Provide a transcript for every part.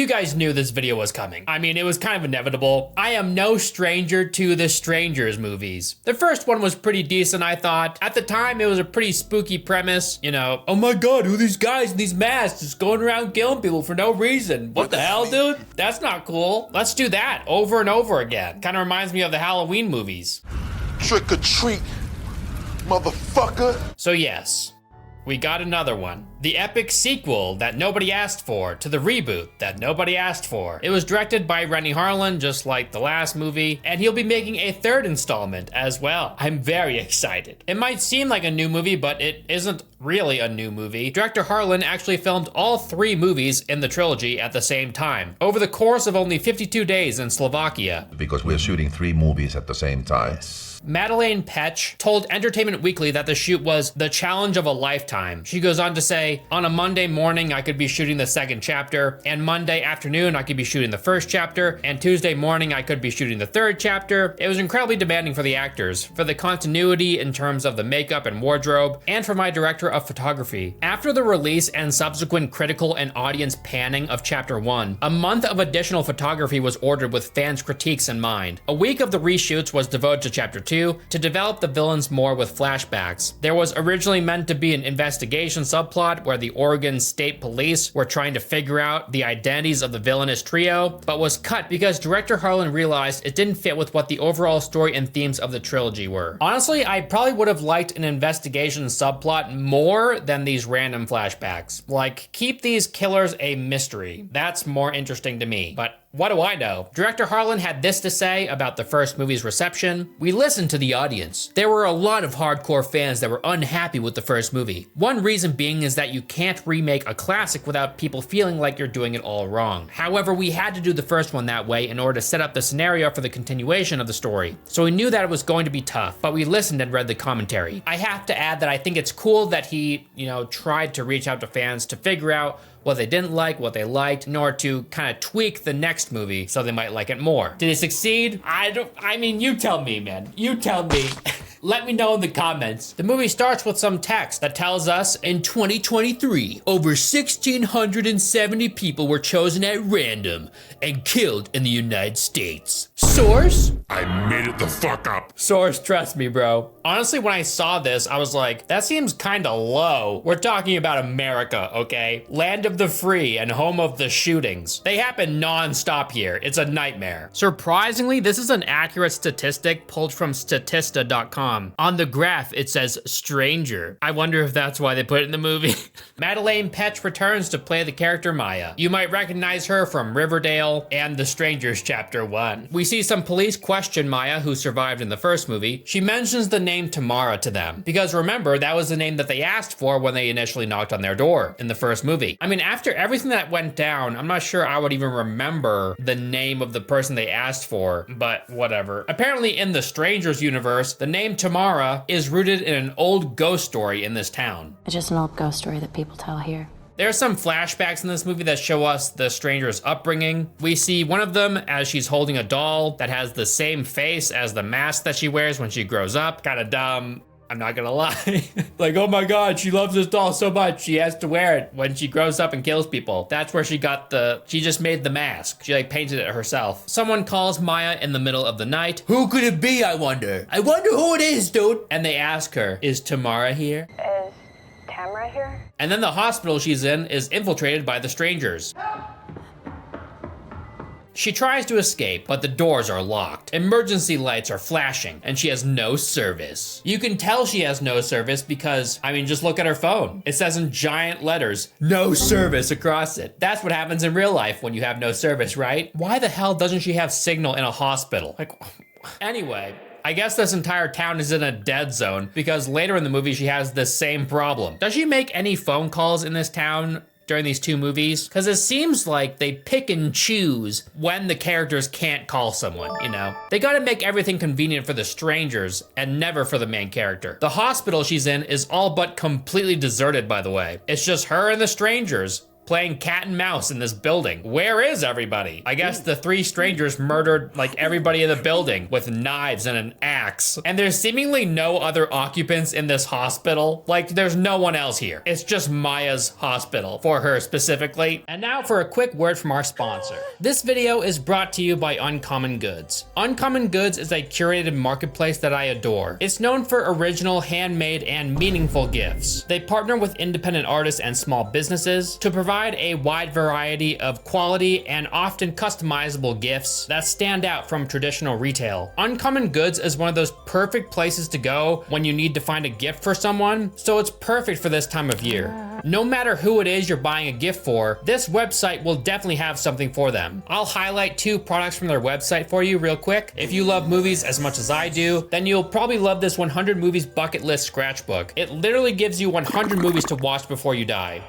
You guys knew this video was coming. I mean, it was kind of inevitable. I am no stranger to the Strangers movies. The first one was pretty decent, I thought. At the time, it was a pretty spooky premise. You know, oh my God, who are these guys in these masks just going around killing people for no reason? What the hell, dude? That's not cool. Let's do that over and over again. Kind of reminds me of the Halloween movies. Trick or treat, motherfucker. So yes, we got another one. The epic sequel that nobody asked for to the reboot that nobody asked for. It was directed by Renny Harlin, just like the last movie, and he'll be making a third installment as well. I'm very excited. It might seem like a new movie, but it isn't really a new movie. Director Harlin actually filmed all 3 movies in the trilogy at the same time, over the course of only 52 days in Slovakia. Because we're shooting 3 movies at the same time. Madeleine Petsch told Entertainment Weekly that the shoot was the challenge of a lifetime. She goes on to say, on a Monday morning, I could be shooting the 2nd chapter, and Monday afternoon, I could be shooting the 1st chapter, and Tuesday morning, I could be shooting the 3rd chapter. It was incredibly demanding for the actors, for the continuity in terms of the makeup and wardrobe, and for my director of photography. After the release and subsequent critical and audience panning of chapter 1, a month of additional photography was ordered with fans' critiques in mind. A week of the reshoots was devoted to chapter 2 to develop the villains more with flashbacks. There was originally meant to be an investigation subplot where the Oregon State Police were trying to figure out the identities of the villainous trio, but was cut because director Harlin realized it didn't fit with what the overall story and themes of the trilogy were. Honestly, I probably would have liked an investigation subplot more than these random flashbacks. Like, keep these killers a mystery. That's more interesting to me, but what do I know? Director Harlin had this to say about the first movie's reception. We listened to the audience. There were a lot of hardcore fans that were unhappy with the first movie. One reason being is that you can't remake a classic without people feeling like you're doing it all wrong. However, we had to do the first one that way in order to set up the scenario for the continuation of the story. So we knew that it was going to be tough, but we listened and read the commentary. I have to add that I think it's cool that he, tried to reach out to fans to figure out what they didn't like, what they liked, in order to kind of tweak the next movie so they might like it more. Did it succeed? I mean, you tell me, man. You tell me. Let me know in the comments. The movie starts with some text that tells us in 2023, over 1,670 people were chosen at random and killed in the United States. Source? I made it the fuck up. Source, trust me, bro. Honestly, when I saw this, I was like, that seems kind of low. We're talking about America, okay? Land of the free and home of the shootings. They happen non-stop here. It's a nightmare. Surprisingly, this is an accurate statistic pulled from Statista.com. On the graph, it says stranger. I wonder if that's why they put it in the movie. Madeleine Petsch returns to play the character Maya. You might recognize her from Riverdale and The Strangers Chapter 1. We see some police question Maya, who survived in the first movie. She mentions the name Tamara to them, because remember, that was the name that they asked for when they initially knocked on their door in the first movie. I mean, after everything that went down, I'm not sure I would even remember the name of the person they asked for, but whatever. Apparently in the Strangers universe, the name Tamara is rooted in an old ghost story in this town. It's just an old ghost story that people tell here. There are some flashbacks in this movie that show us the stranger's upbringing. We see one of them as she's holding a doll that has the same face as the mask that she wears when she grows up. Kinda dumb, I'm not gonna lie. Like, oh my God, she loves this doll so much, she has to wear it when she grows up and kills people. That's where she just made the mask. She painted it herself. Someone calls Maya in the middle of the night. Who could it be, I wonder? I wonder who it is, dude. And they ask her, is Tamara here? Is Tamara here? And then the hospital she's in is infiltrated by the strangers. She tries to escape, but the doors are locked. Emergency lights are flashing, and she has no service. You can tell she has no service because, just look at her phone. It says in giant letters, no service across it. That's what happens in real life when you have no service, right? Why the hell doesn't she have signal in a hospital? Anyway, I guess this entire town is in a dead zone because later in the movie she has the same problem. Does she make any phone calls in this town during these 2 movies? Because it seems like they pick and choose when the characters can't call someone, They gotta make everything convenient for the strangers and never for the main character. The hospital she's in is all but completely deserted, by the way. It's just her and the strangers, playing cat and mouse in this building. Where is everybody? I guess the three strangers murdered like everybody in the building with knives and an axe. And there's seemingly no other occupants in this hospital. Like there's no one else here. It's just Maya's hospital for her specifically. And now for a quick word from our sponsor. This video is brought to you by Uncommon Goods. Uncommon Goods is a curated marketplace that I adore. It's known for original, handmade, and meaningful gifts. They partner with independent artists and small businesses to provide a wide variety of quality and often customizable gifts that stand out from traditional retail. Uncommon Goods is one of those perfect places to go when you need to find a gift for someone, so it's perfect for this time of year. No matter who it is you're buying a gift for, this website will definitely have something for them. I'll highlight 2 products from their website for you real quick. If you love movies as much as I do, then you'll probably love this 100 movies bucket list scratchbook. It literally gives you 100 movies to watch before you die.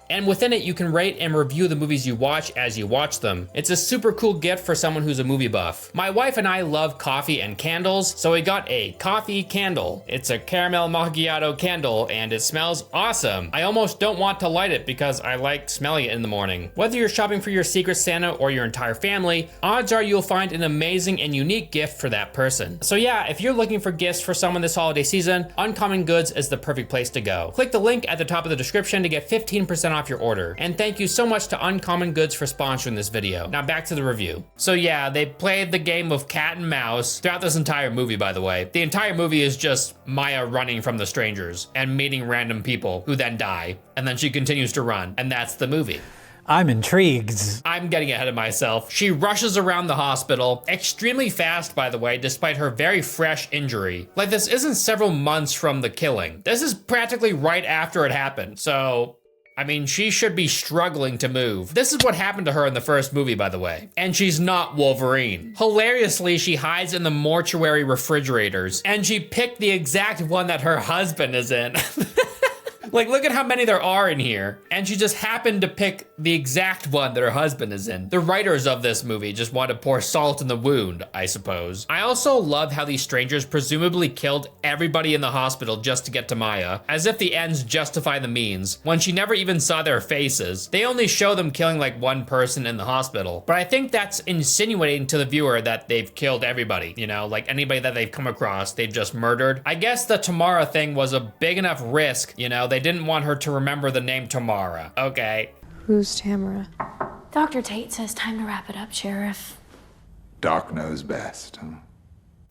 And within it, you can rate and review the movies you watch as you watch them. It's a super cool gift for someone who's a movie buff. My wife and I love coffee and candles, so we got a coffee candle. It's a caramel macchiato candle, and it smells awesome. I almost don't want to light it because I like smelling it in the morning. Whether you're shopping for your Secret Santa or your entire family, odds are you'll find an amazing and unique gift for that person. So yeah, if you're looking for gifts for someone this holiday season, Uncommon Goods is the perfect place to go. Click the link at the top of the description to get 15% off your order. And thank you so much to Uncommon Goods for sponsoring this video. Now back to the review. So yeah, they played the game of cat and mouse throughout this entire movie, by the way. The entire movie is just Maya running from the strangers and meeting random people who then die. And then she continues to run. And that's the movie. I'm intrigued. I'm getting ahead of myself. She rushes around the hospital, extremely fast, by the way, despite her very fresh injury. Like, this isn't several months from the killing. This is practically right after it happened. So I mean, she should be struggling to move. This is what happened to her in the first movie, by the way. And she's not Wolverine. Hilariously, she hides in the mortuary refrigerators, and she picked the exact one that her husband is in. Like, look at how many there are in here. And she just happened to pick the exact one that her husband is in. The writers of this movie just want to pour salt in the wound, I suppose. I also love how these strangers presumably killed everybody in the hospital just to get to Maya, as if the ends justify the means, when she never even saw their faces. They only show them killing like one person in the hospital. But I think that's insinuating to the viewer that they've killed everybody, you know, like anybody that they've come across, they've just murdered. I guess the Tamara thing was a big enough risk, you know, they didn't want her to remember the name Tamara. Okay. Who's Tamara? Dr. Tate says time to wrap it up, Sheriff. Doc knows best, huh?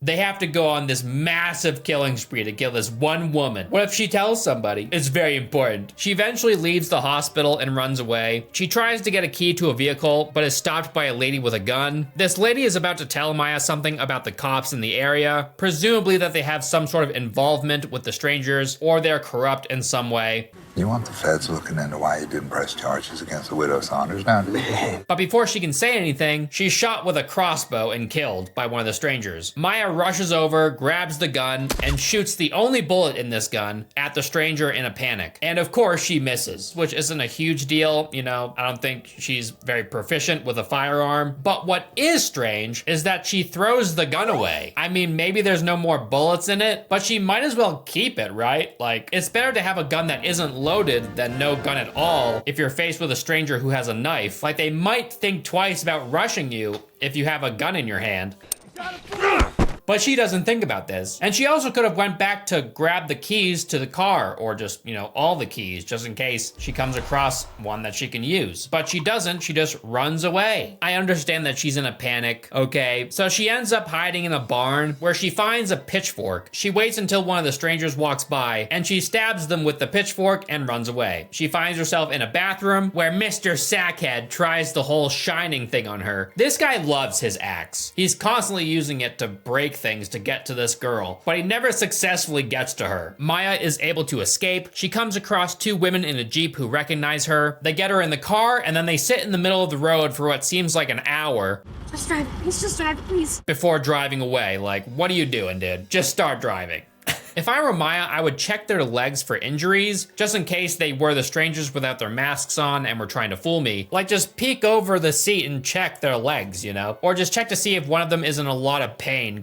They have to go on this massive killing spree to kill this one woman. What if she tells somebody? It's very important. She eventually leaves the hospital and runs away. She tries to get a key to a vehicle, but is stopped by a lady with a gun. This lady is about to tell Maya something about the cops in the area, presumably that they have some sort of involvement with the strangers, or they're corrupt in some way. You want the feds looking into why you didn't press charges against the widow Saunders now, do you? But before she can say anything, she's shot with a crossbow and killed by one of the strangers. Maya rushes over, grabs the gun, and shoots the only bullet in this gun at the stranger in a panic. And of course she misses, which isn't a huge deal. You know, I don't think she's very proficient with a firearm. But what is strange is that she throws the gun away. I mean, maybe there's no more bullets in it, but she might as well keep it, right? Like, it's better to have a gun that isn't loaded than no gun at all if you're faced with a stranger who has a knife. Like, they might think twice about rushing you if you have a gun in your hand. But she doesn't think about this. And she also could have went back to grab the keys to the car, or just, you know, all the keys, just in case she comes across one that she can use. But she doesn't, she just runs away. I understand that she's in a panic, okay? So she ends up hiding in a barn where she finds a pitchfork. She waits until one of the strangers walks by, and she stabs them with the pitchfork and runs away. She finds herself in a bathroom where Mr. Sackhead tries the whole shining thing on her. This guy loves his axe. He's constantly using it to break things to get to this girl, but he never successfully gets to her. Maya is able to escape. She comes across 2 women in a Jeep who recognize her. They get her in the car, and then they sit in the middle of the road for what seems like an hour. Just drive, please. Before driving away. Like, what are you doing, dude? Just start driving. If I were Maya, I would check their legs for injuries, just in case they were the strangers without their masks on and were trying to fool me. Like, just peek over the seat and check their legs, you know? Or just check to see if one of them is in a lot of pain.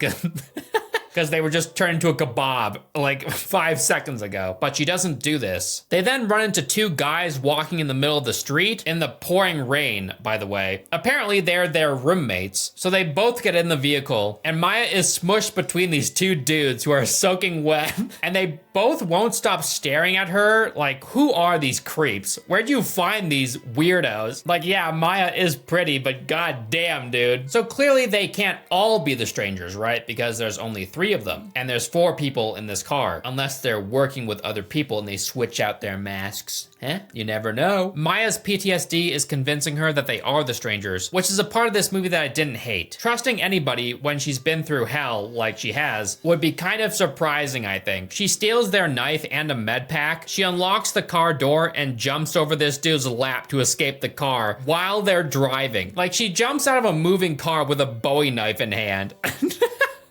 because they were just turned into a kebab like 5 seconds ago. But she doesn't do this. They then run into two guys walking in the middle of the street in the pouring rain, by the way. Apparently they're their roommates. So they both get in the vehicle and Maya is smushed between these two dudes who are soaking wet and they both won't stop staring at her. Like, who are these creeps? Where'd you find these weirdos? Like, yeah, Maya is pretty, but goddamn, dude. So clearly they can't all be the strangers, right? Because there's only 3 of them and there's 4 people in this car, unless they're working with other people and they switch out their masks. Huh? You never know. Maya's PTSD is convincing her that they are the strangers, which is a part of this movie that I didn't hate. Trusting anybody when she's been through hell like she has would be kind of surprising, I think. She steals their knife and a med pack. She unlocks the car door and jumps over this dude's lap to escape the car while they're driving. Like, she jumps out of a moving car with a Bowie knife in hand.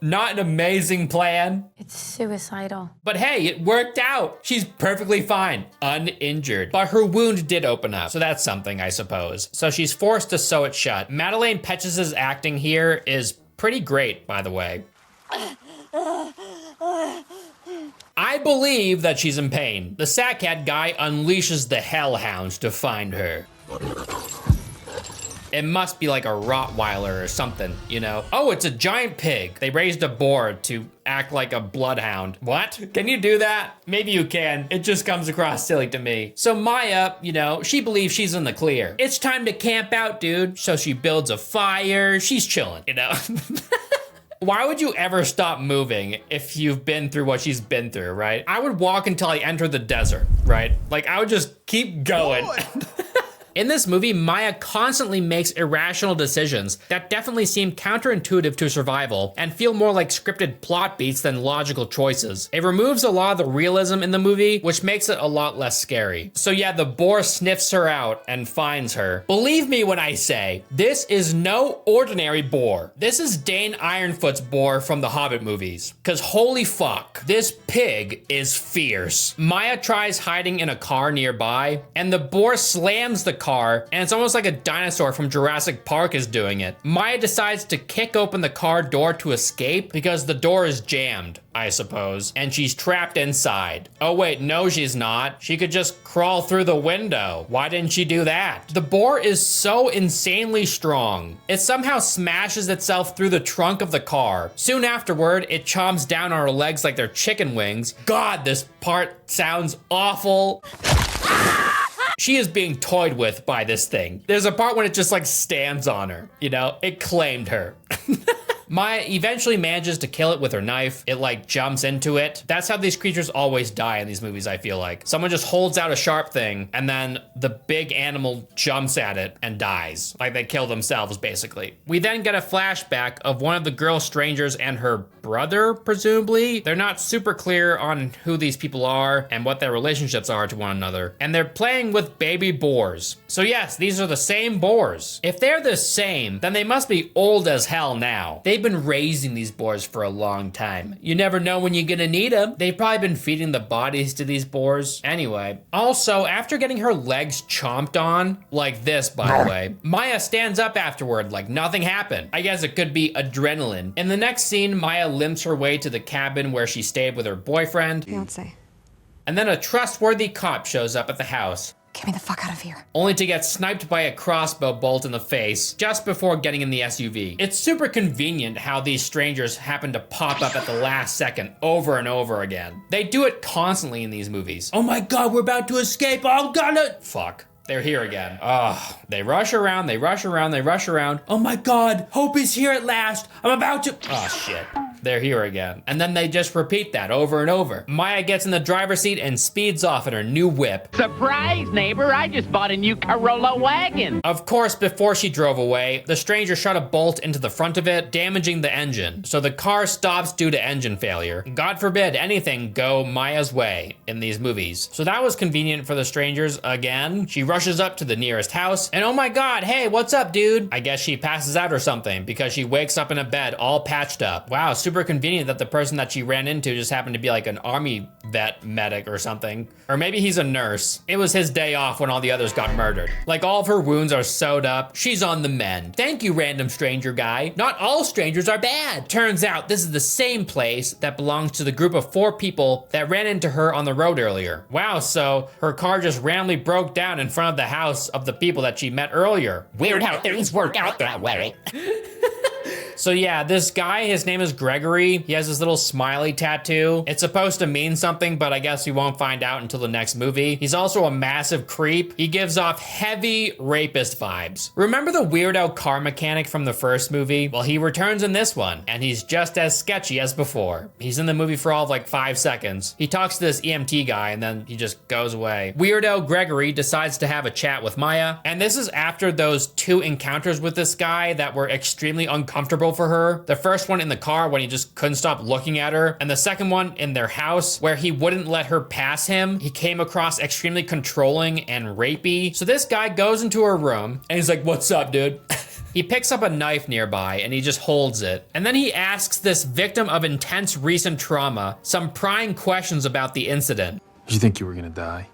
Not an amazing plan. It's suicidal. But hey, it worked out. She's perfectly fine, uninjured. But her wound did open up, so that's something, I suppose. So she's forced to sew it shut. Madeleine Petches' acting here is pretty great, by the way. I believe that she's in pain. The Sackhead guy unleashes the hellhounds to find her. It must be like a Rottweiler or something, you know? Oh, it's a giant pig. They raised a boar to act like a bloodhound. What? Can you do that? Maybe you can. It just comes across silly to me. So Maya, you know, she believes she's in the clear. It's time to camp out, dude. So she builds a fire. She's chilling, you know? Why would you ever stop moving if you've been through what she's been through, right? I would walk until I enter the desert, right? Like, I would just keep going. In this movie, Maya constantly makes irrational decisions that definitely seem counterintuitive to survival and feel more like scripted plot beats than logical choices. It removes a lot of the realism in the movie, which makes it a lot less scary. So yeah, the boar sniffs her out and finds her. Believe me when I say, this is no ordinary boar. This is Dane Ironfoot's boar from the Hobbit movies. Cause holy fuck, this pig is fierce. Maya tries hiding in a car nearby, and the boar slams the car, and it's almost like a dinosaur from Jurassic Park is doing it. Maya decides to kick open the car door to escape because the door is jammed, I suppose, and she's trapped inside. Oh wait, no she's not. She could just crawl through the window. Why didn't she do that? The boar is so insanely strong. It somehow smashes itself through the trunk of the car. Soon afterward, it chomps down on her legs like they're chicken wings. God, this part sounds awful. She is being toyed with by this thing. There's a part when it just like stands on her, you know? It claimed her. Maya eventually manages to kill it with her knife. It like jumps into it. That's how these creatures always die in these movies, I feel like. Someone just holds out a sharp thing and then the big animal jumps at it and dies. Like they kill themselves, basically. We then get a flashback of one of the girl strangers and her brother, presumably. They're not super clear on who these people are and what their relationships are to one another. And they're playing with baby boars. So yes, these are the same boars. If they're the same, then they must be old as hell now. They've been raising these boars for a long time. You never know when you're gonna need them. They've probably been feeding the bodies to these boars. Anyway, also, after getting her legs chomped on, like this, by the way, Maya stands up afterward like nothing happened. I guess it could be adrenaline. In the next scene, Maya limps her way to the cabin where she stayed with her boyfriend. Fiance. And then a trustworthy cop shows up at the house. Get me the fuck out of here. Only to get sniped by a crossbow bolt in the face just before getting in the SUV. It's super convenient how these strangers happen to pop up at the last second over and over again. They do it constantly in these movies. Oh my God, we're about to escape. I'm gonna... Fuck. They're here again. Oh, they rush around, they rush around, they rush around. Oh my God, hope is here at last. I'm about to... Oh shit. They're here again. And then they just repeat that over and over. Maya gets in the driver's seat and speeds off in her new whip. Surprise, neighbor, I just bought a new Corolla wagon. Of course, before she drove away, the stranger shot a bolt into the front of it, damaging the engine. So the car stops due to engine failure. God forbid anything go Maya's way in these movies. So that was convenient for the strangers again. She rushes up to the nearest house and oh my God, hey, what's up, dude? I guess she passes out or something because she wakes up in a bed all patched up. Wow, super super convenient that the person that she ran into just happened to be like an army vet medic or something. Or maybe he's a nurse. It was his day off when all the others got murdered. Like all of her wounds are sewed up. She's on the mend. Thank you, random stranger guy. Not all strangers are bad. Turns out this is the same place that belongs to the group of 4 people that ran into her on the road earlier. Wow, so her car just randomly broke down in front of the house of the people that she met earlier. Weird how things work out that way. So yeah, this guy, his name is Gregory. He has this little smiley tattoo. It's supposed to mean something, but I guess we won't find out until the next movie. He's also a massive creep. He gives off heavy rapist vibes. Remember the weirdo car mechanic from the first movie? Well, he returns in this one, and he's just as sketchy as before. He's in the movie for all of like 5 seconds. He talks to this EMT guy, and then he just goes away. Weirdo Gregory decides to have a chat with Maya, and this is after those 2 encounters with this guy that were extremely uncomfortable for her. The first one in the car when he just couldn't stop looking at her, and the second one in their house where he wouldn't let her pass him. He came across extremely controlling and rapey. So this guy goes into her room and he's like, "What's up, dude?" He picks up a knife nearby and he just holds it. And then he asks this victim of intense recent trauma some prying questions about the incident. Did you think you were gonna die?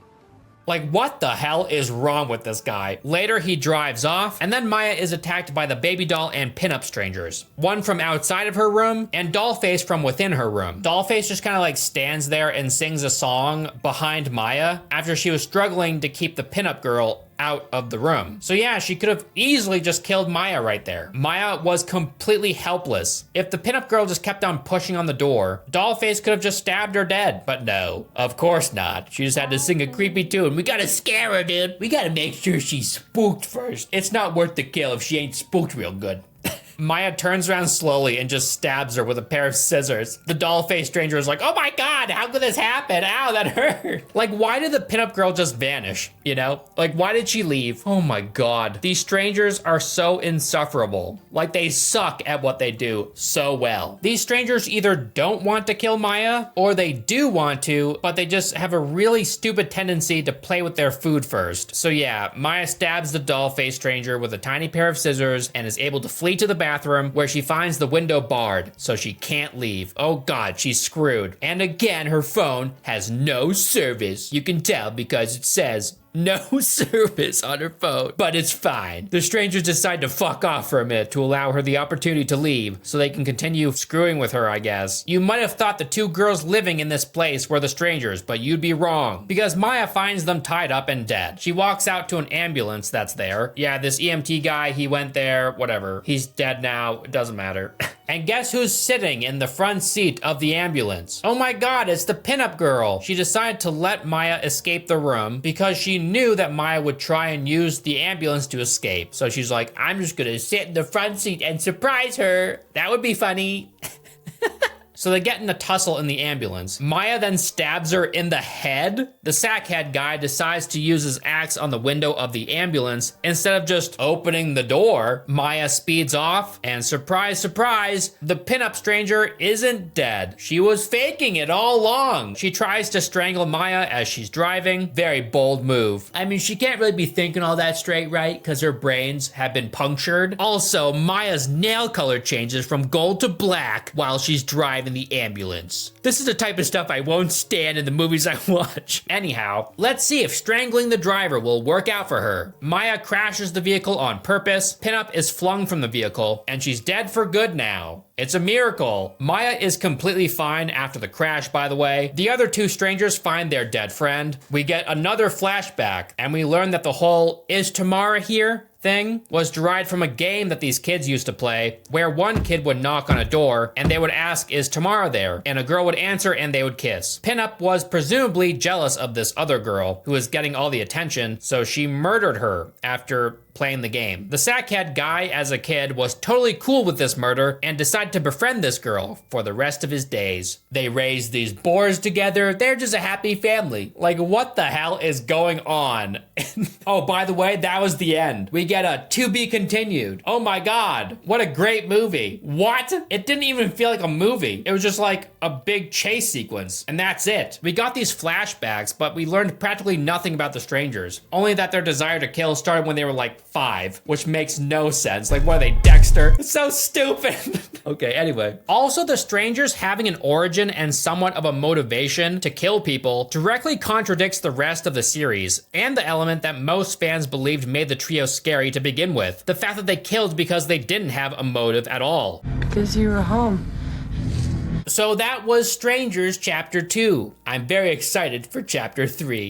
Like, what the hell is wrong with this guy? Later, he drives off, and then Maya is attacked by the baby doll and pinup strangers. One from outside of her room, and Dollface from within her room. Dollface just kind of like stands there and sings a song behind Maya after she was struggling to keep the pinup girl out of the room. So yeah, she could have easily just killed Maya right there. Maya was completely helpless. If the pinup girl just kept on pushing on the door, Dollface could have just stabbed her dead. But no, of course not. She just had to sing a creepy tune. We gotta scare her, dude. We gotta make sure she's spooked first. It's not worth the kill if she ain't spooked real good. Maya turns around slowly and just stabs her with a pair of scissors. The doll-faced stranger is like, "Oh my God, how could this happen? Ow, that hurt." Like, why did the pinup girl just vanish, you know? Like, why did she leave? Oh my God. These strangers are so insufferable. Like, they suck at what they do so well. These strangers either don't want to kill Maya, or they do want to, but they just have a really stupid tendency to play with their food first. So yeah, Maya stabs the doll-faced stranger with a tiny pair of scissors and is able to flee to the bathroom where she finds the window barred, so she can't leave. Oh God, she's screwed. And again, her phone has no service. You can tell because it says no service on her phone, but it's fine. The strangers decide to fuck off for a minute to allow her the opportunity to leave so they can continue screwing with her, I guess. You might have thought the 2 girls living in this place were the strangers, but you'd be wrong because Maya finds them tied up and dead. She walks out to an ambulance that's there. Yeah, this EMT guy, he went there, whatever. He's dead now, it doesn't matter. And guess who's sitting in the front seat of the ambulance? Oh my God, it's the pinup girl. She decided to let Maya escape the room because she knew that Maya would try and use the ambulance to escape. So she's like, "I'm just gonna sit in the front seat and surprise her. That would be funny." So they get in a tussle in the ambulance. Maya then stabs her in the head. The sackhead guy decides to use his axe on the window of the ambulance. Instead of just opening the door, Maya speeds off, and surprise, surprise, the pinup stranger isn't dead. She was faking it all along. She tries to strangle Maya as she's driving. Very bold move. I mean, she can't really be thinking all that straight, right? Because her brains have been punctured. Also, Maya's nail color changes from gold to black while she's driving the ambulance. This is the type of stuff I won't stand in the movies I watch. Anyhow, let's see if strangling the driver will work out for her. Maya crashes the vehicle on purpose. Pinup is flung from the vehicle, and she's dead for good now. It's a miracle. Maya is completely fine after the crash, by the way. The other 2 strangers find their dead friend. We get another flashback, and we learn that the whole "is Tamara here" thing was derived from a game that these kids used to play, where one kid would knock on a door and they would ask, "Is Tamara there?" And a girl would answer and they would kiss. Pinup was presumably jealous of this other girl who was getting all the attention, so she murdered her after playing the game. The sackhead guy as a kid was totally cool with this murder and decided to befriend this girl for the rest of his days. They raised these boars together. They're just a happy family. Like, what the hell is going on? Oh, by the way, that was the end. We get a "to be continued." Oh my God, what a great movie. What? It didn't even feel like a movie. It was just like a big chase sequence, and that's it. We got these flashbacks, but we learned practically nothing about the strangers. Only that their desire to kill started when they were like 5, which makes no sense. Like, what are they, Dexter? It's so stupid. Okay, anyway. Also, the strangers having an origin and somewhat of a motivation to kill people directly contradicts the rest of the series, and the element that most fans believed made the trio scary to begin with. The fact that they killed because they didn't have a motive at all. Because you were home. So that was Strangers Chapter 2. I'm very excited for Chapter 3.